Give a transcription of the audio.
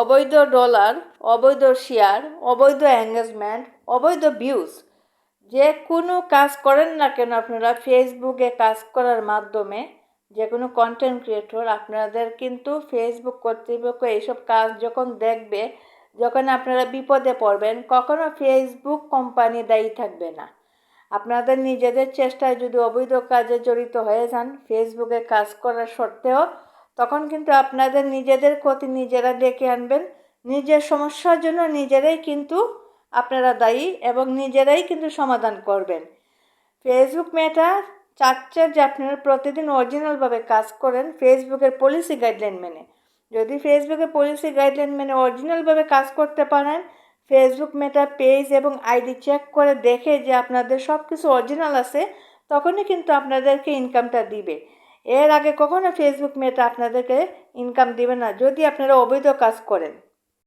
অবৈধ ডলার, অবৈধ শেয়ার, অবৈধ এঙ্গেজমেন্ট, অবৈধ ভিউজ, যে কোনো কাজ করেন না কেন আপনারা ফেসবুকে কাজ করার মাধ্যমে, যে কোনো কন্টেন্ট ক্রিয়েটর আপনাদের কিন্তু ফেসবুক কর্তৃপক্ষ এইসব কাজ যখন দেখবে, যখন আপনারা বিপদে পড়বেন, কখনো ফেসবুক কোম্পানি দায়ী থাকবে না। আপনাদের নিজেদের চেষ্টায় যদি অবৈধ কাজে জড়িত হয়ে যান ফেসবুকে কাজ করার সত্ত্বেও, তখন কিন্তু আপনাদের নিজেদের ক্ষতি নিজেরা ডেকে আনবেন। নিজের সমস্যার জন্য নিজেরাই কিন্তু আপনারা দায়ী এবং নিজেরাই কিন্তু সমাধান করবেন। ফেসবুক মেটা চাচ্ছে যে আপনারা প্রতিদিন অরিজিনালভাবে কাজ করেন ফেসবুকের পলিসি গাইডলাইন মেনে। যদি ফেসবুকের পলিসি গাইডলাইন মেনে অরিজিনালভাবে কাজ করতে পারেন, ফেসবুক মেটা পেজ এবং আইডি চেক করে দেখে যে আপনাদের সব কিছু অরিজিনাল আছে, তখনই কিন্তু আপনাদেরকে ইনকামটা দিবে। এর আগে কখনো ফেসবুক মেটা আপনাদেরকে ইনকাম দিবে না যদি আপনারা অবৈধ কাজ করেন।